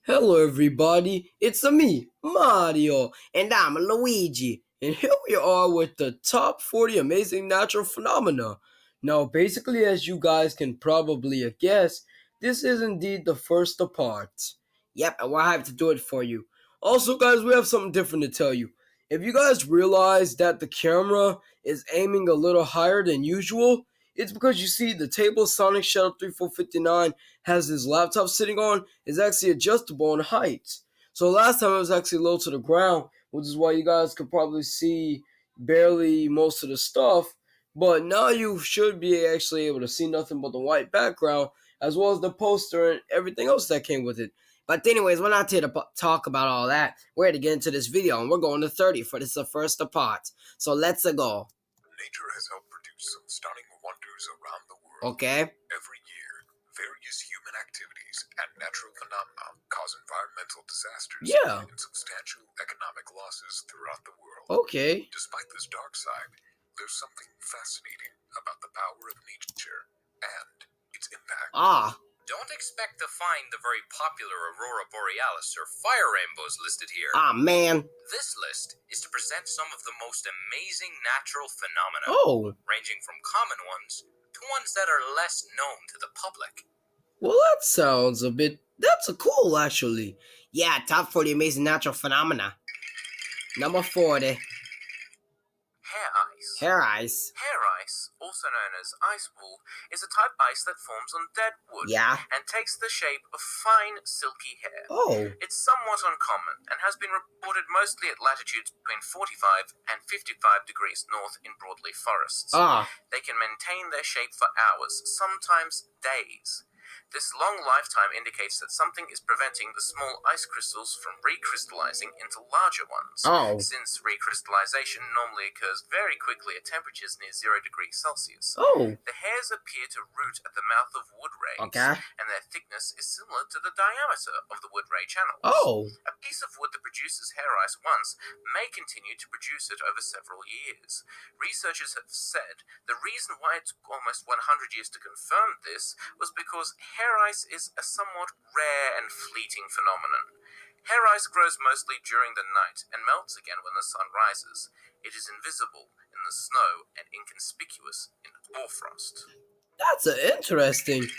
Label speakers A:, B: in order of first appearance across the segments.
A: Hello everybody, it's me, Mario, and I'm Luigi, and here we are with the top 40 amazing natural phenomena. Now basically, as you guys can probably guess, this is indeed the first part. Yep, and I have to do it for you. Also guys, we have something different to tell you. If you guys realize that the camera is aiming a little higher than usual, it's because you see the table Sonic Shadow 3459 has his laptop sitting on is actually adjustable in height. So last time it was actually low to the ground, which is why you guys could probably see barely most of the stuff. But now you should be actually able to see nothing but the white background, as well as the poster and everything else that came with it. But anyways, we're not here to talk about all that. We're here to get into this video, and we're going to 30 for this the first part. So let's go.
B: Nature has helped produce some stunning wonders around the world.
A: Okay.
B: Every year, various human activities and natural phenomena cause environmental disasters and substantial economic losses throughout the world.
A: Okay.
B: Despite this dark side, there's something fascinating about the power of nature and its impact.
C: Don't expect to find the very popular Aurora Borealis or fire rainbows listed here.
A: Man.
C: This list is to present some of the most amazing natural phenomena, ranging from common ones to ones that are less known to the public.
A: Well, that sounds that's cool, actually. Yeah, top 40 amazing natural phenomena. Number 40.
C: Hair ice.
A: Hair ice.
C: Hair ice, also known as ice wool, is a type of ice that forms on dead wood and takes the shape of fine, silky hair. It's somewhat uncommon and has been reported mostly at latitudes between 45 and 55 degrees north in broadleaf forests. They can maintain their shape for hours, sometimes days. This long lifetime indicates that something is preventing the small ice crystals from recrystallizing into larger ones. Since recrystallization normally occurs very quickly at temperatures near 0 degrees Celsius. The hairs appear to root at the mouth of wood rays, and their thickness is similar to the diameter of the wood ray channels. A piece of wood that produces hair ice once may continue to produce it over several years. Researchers have said the reason why it took almost 100 years to confirm this was because hair ice is a somewhat rare and fleeting phenomenon. Hair ice grows mostly during the night and melts again when the sun rises. It is invisible in the snow and inconspicuous in hoarfrost.
A: That's interesting.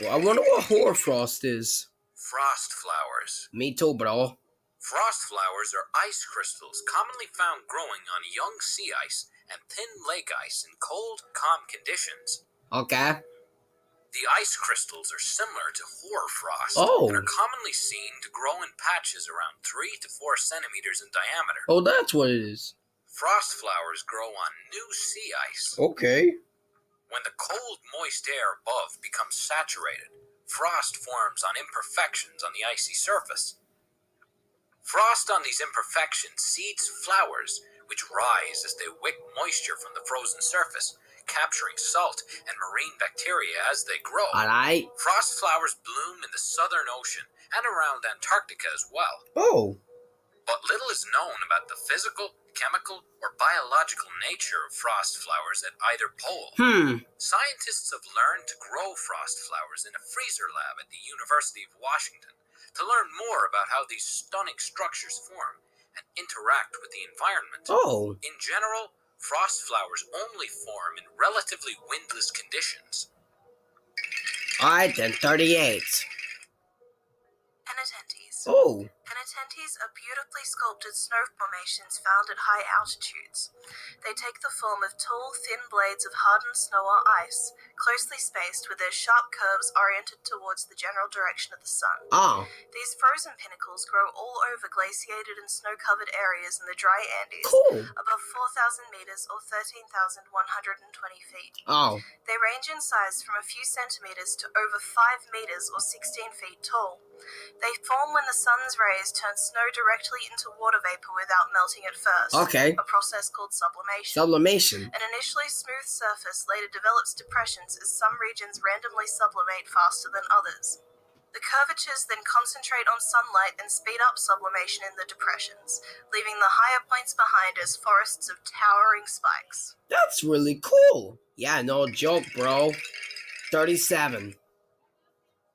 A: I wonder what hoarfrost is.
C: Frost flowers.
A: Me too, bro.
C: Frost flowers are ice crystals commonly found growing on young sea ice and thin lake ice in cold, calm conditions. The ice crystals are similar to hoarfrost and are commonly seen to grow in patches around 3 to 4 centimeters in diameter.
A: That's what it is.
C: Frost flowers grow on new sea ice. When the cold, moist air above becomes saturated, frost forms on imperfections on the icy surface. Frost on these imperfections seeds flowers, which rise as they wick moisture from the frozen surface, capturing salt and marine bacteria as they grow. Frost flowers bloom in the Southern Ocean and around Antarctica as well. But little is known about the physical, chemical, or biological nature of frost flowers at either pole. Scientists have learned to grow frost flowers in a freezer lab at the University of Washington to learn more about how these stunning structures form and interact with the environment. In general, frost flowers only form in relatively windless conditions.
A: Alright then, 38.
D: Penitentes.
A: Oh.
D: Penitentes are beautifully sculpted snow formations found at high altitudes. They take the form of tall, thin blades of hardened snow or ice, closely spaced with their sharp curves oriented towards the general direction of the sun. These frozen pinnacles grow all over glaciated and snow-covered areas in the dry Andes, above 4,000 meters or 13,120 feet. They range in size from a few centimeters to over 5 meters or 16 feet tall. They form when the sun's rays turn snow directly into water vapor without melting at first. A process called sublimation. An initially smooth surface later develops depressions as some regions randomly sublimate faster than others. The curvatures then concentrate on sunlight and speed up sublimation in the depressions, leaving the higher points behind as forests of towering spikes.
A: That's really cool. Yeah, no joke, bro. 37.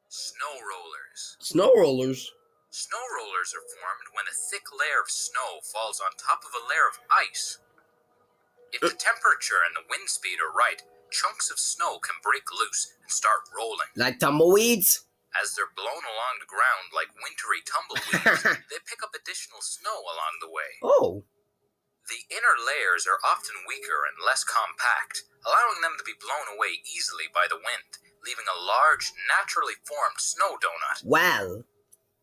C: Snow rollers.
A: Snow rollers?
C: Snow rollers are formed when a thick layer of snow falls on top of a layer of ice. If the temperature and the wind speed are right, chunks of snow can break loose and start rolling.
A: Like tumbleweeds?
C: As they're blown along the ground like wintry tumbleweeds, they pick up additional snow along the way.
A: Oh.
C: The inner layers are often weaker and less compact, allowing them to be blown away easily by the wind, leaving a large, naturally formed snow donut.
A: Well.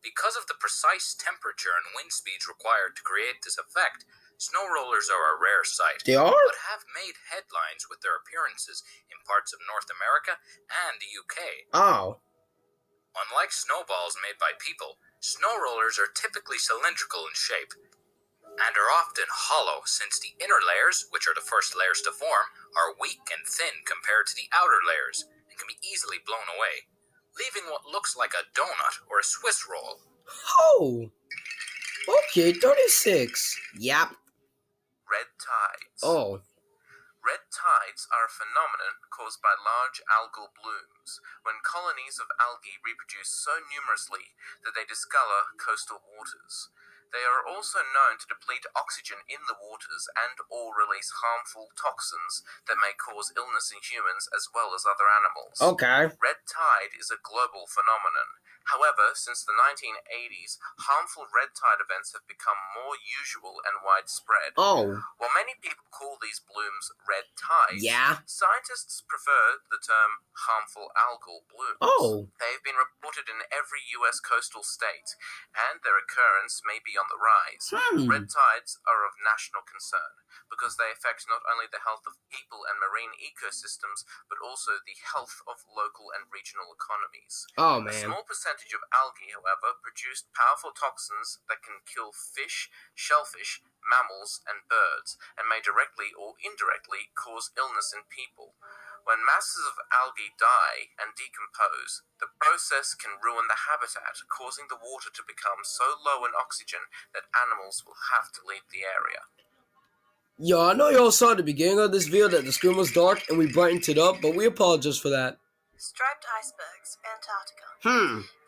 C: Because of the precise temperature and wind speeds required to create this effect, snow rollers are a rare sight.
A: They are?
C: But have made headlines with their appearances in parts of North America and the UK.
A: Oh.
C: Unlike snowballs made by people, snow rollers are typically cylindrical in shape and are often hollow, since the inner layers, which are the first layers to form, are weak and thin compared to the outer layers and can be easily blown away, leaving what looks like a donut or a Swiss roll.
A: Oh. Okay, 36. Yep.
C: Red tides.
A: Oh.
C: Red tides are a phenomenon caused by large algal blooms, when colonies of algae reproduce so numerously that they discolor coastal waters. They are also known to deplete oxygen in the waters and/or release harmful toxins that may cause illness in humans as well as other animals.
A: Okay.
C: Red tide is a global phenomenon. However, since the 1980s, harmful red tide events have become more usual and widespread.
A: Oh.
C: While many people call these blooms red tides,
A: Yeah.
C: scientists prefer the term harmful algal blooms.
A: Oh.
C: They have been reported in every U.S. coastal state, and their occurrence may be on the rise. Red tides are of national concern because they affect not only the health of people and marine ecosystems, but also the health of local and regional economies.
A: Oh,
C: A
A: man.
C: small percentage of algae, however, produce powerful toxins that can kill fish, shellfish, mammals, and birds, and may directly or indirectly cause illness in people. When masses of algae die and decompose, the process can ruin the habitat, causing the water to become so low in oxygen that animals will have to leave the area.
A: Yo, I know y'all saw at the beginning of this video that the screen was dark and we brightened it up, but we apologize for that.
D: Striped icebergs, Antarctica.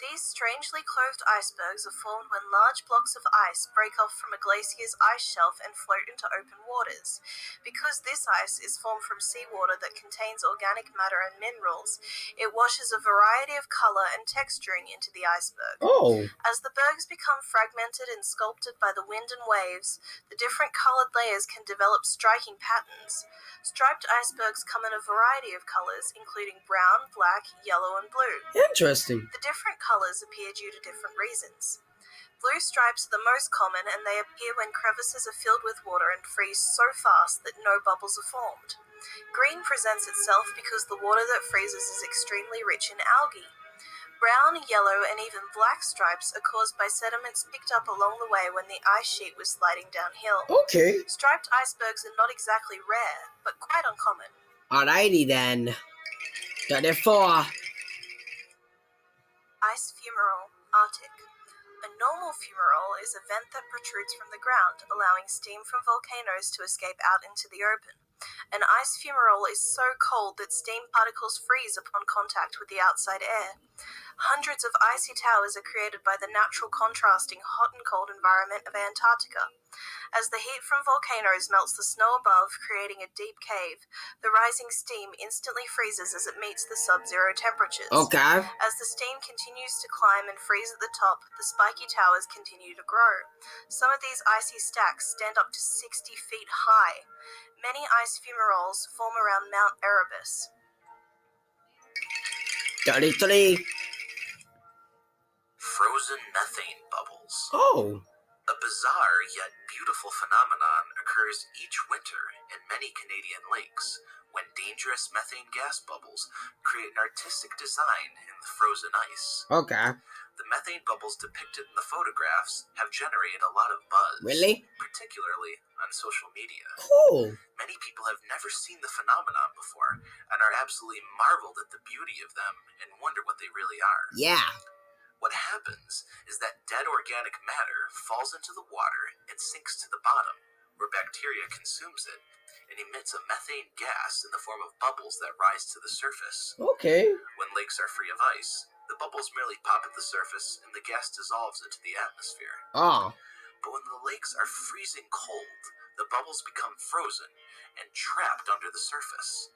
D: These strangely clothed icebergs are formed when large blocks of ice break off from a glacier's ice shelf and float into open waters. Because this ice is formed from seawater that contains organic matter and minerals, it washes a variety of color and texturing into the iceberg.
A: Oh.
D: As the bergs become fragmented and sculpted by the wind and waves, the different colored layers can develop striking patterns. Striped icebergs come in a variety of colors, including brown, black, yellow, and blue.
A: Interesting.
D: The different colors appear due to different reasons. Blue stripes are the most common, and they appear when crevices are filled with water and freeze so fast that no bubbles are formed. Green presents itself because the water that freezes is extremely rich in algae. Brown, yellow, and even black stripes are caused by sediments picked up along the way when the ice sheet was sliding downhill.
A: Okay.
D: Striped icebergs are not exactly rare, but quite uncommon.
A: Alrighty then. 34.
D: Ice fumarole, Arctic. A normal fumarole is a vent that protrudes from the ground, allowing steam from volcanoes to escape out into the open. An ice fumarole is so cold that steam particles freeze upon contact with the outside air. Hundreds of icy towers are created by the natural contrasting hot and cold environment of Antarctica. As the heat from volcanoes melts the snow above, creating a deep cave, the rising steam instantly freezes as it meets the sub-zero temperatures.
A: Okay.
D: As the steam continues to climb and freeze at the top, the spiky towers continue to grow. Some of these icy stacks stand up to 60 feet high. Many ice fumaroles form around Mount Erebus.
A: 33.
C: Frozen methane bubbles.
A: Oh.
C: A bizarre yet beautiful phenomenon occurs each winter in many Canadian lakes when dangerous methane gas bubbles create an artistic design in the frozen ice.
A: Okay.
C: The methane bubbles depicted in the photographs have generated a lot of buzz.
A: Really?
C: Particularly on social media.
A: Cool.
C: Many people have never seen the phenomenon before and are absolutely marveled at the beauty of them and wonder what they really are.
A: Yeah.
C: What happens is that dead organic matter falls into the water and sinks to the bottom, where bacteria consumes it and emits a methane gas in the form of bubbles that rise to the surface.
A: Okay.
C: When lakes are free of ice, The bubbles merely pop at the surface, and the gas dissolves into the atmosphere.
A: Ah.
C: But when the lakes are freezing cold, the bubbles become frozen and trapped under the surface.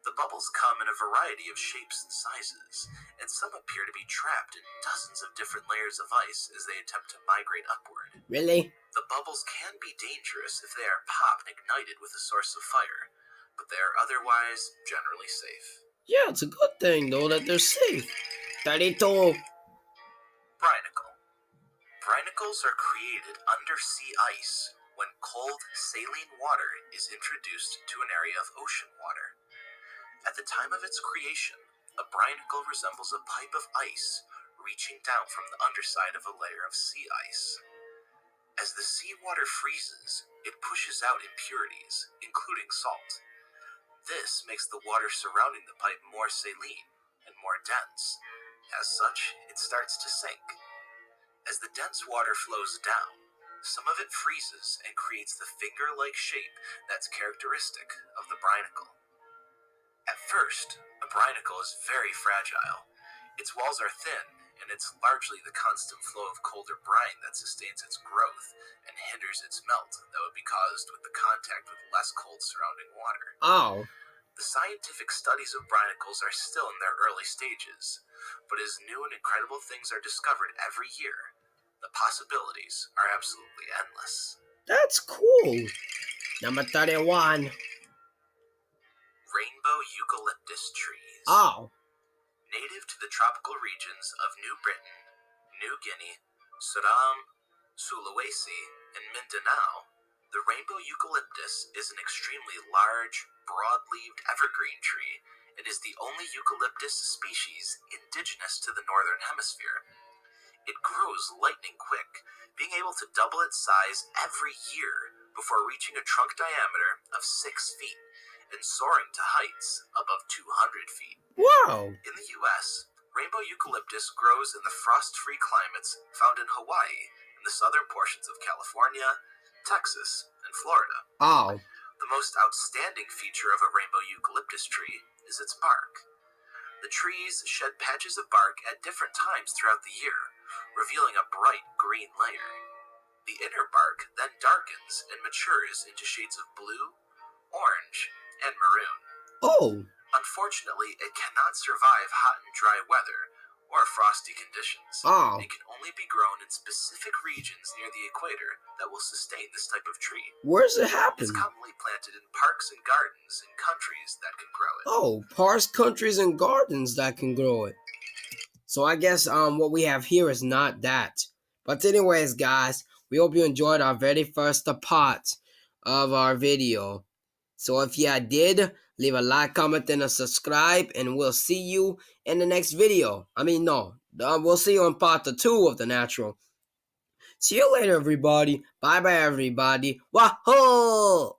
C: The bubbles come in a variety of shapes and sizes, and some appear to be trapped in dozens of different layers of ice as they attempt to migrate upward.
A: Really?
C: The bubbles can be dangerous if they are popped and ignited with a source of fire, but they are otherwise generally safe.
A: Yeah, it's a good thing, though, that they're safe. 32.
C: Brinacle. Brinicles are created under sea ice when cold, saline water is introduced to an area of ocean water. At the time of its creation, a brinacle resembles a pipe of ice reaching down from the underside of a layer of sea ice. As the seawater freezes, it pushes out impurities, including salt. This makes the water surrounding the pipe more saline and more dense. As such, it starts to sink. As the dense water flows down, some of it freezes and creates the finger-like shape that's characteristic of the brinacle. At first, a brinacle is very fragile. Its walls are thin, and it's largely the constant flow of colder brine that sustains its growth and hinders its melt that would be caused with the contact with less cold surrounding water.
A: Oh.
C: The scientific studies of brinicles are still in their early stages, but as new and incredible things are discovered every year, the possibilities are absolutely endless.
A: That's cool. Number 31.
C: Rainbow eucalyptus trees.
A: Oh.
C: Native to the tropical regions of New Britain, New Guinea, Suriname, Sulawesi, and Mindanao, the rainbow eucalyptus is an extremely large, broad-leaved evergreen tree and is the only eucalyptus species indigenous to the northern hemisphere. It grows lightning quick, being able to double its size every year before reaching a trunk diameter of 6 feet and soaring to heights above 200 feet.
A: Wow!
C: In the U.S., rainbow eucalyptus grows in the frost-free climates found in Hawaii and the southern portions of California, Texas, and Florida.
A: Oh.
C: The most outstanding feature of a rainbow eucalyptus tree is its bark. The trees shed patches of bark at different times throughout the year, revealing a bright green layer. The inner bark then darkens and matures into shades of blue, orange, and maroon.
A: Oh.
C: Unfortunately, it cannot survive hot and dry weather or frosty conditions.
A: Oh.
C: It can only be grown in specific regions near the equator that will sustain this type of tree.
A: Where's it happen?
C: It's commonly planted in parks and gardens in countries that can grow it.
A: Oh, parks, countries, and gardens that can grow it. So I guess what we have here is not that. But anyways, guys, we hope you enjoyed our very first part of our video. So if you did, leave a like, comment, and a subscribe, and we'll see you in the next video. We'll see you in part 2 of the natural. See you later, everybody. Bye-bye, everybody. Wahoo!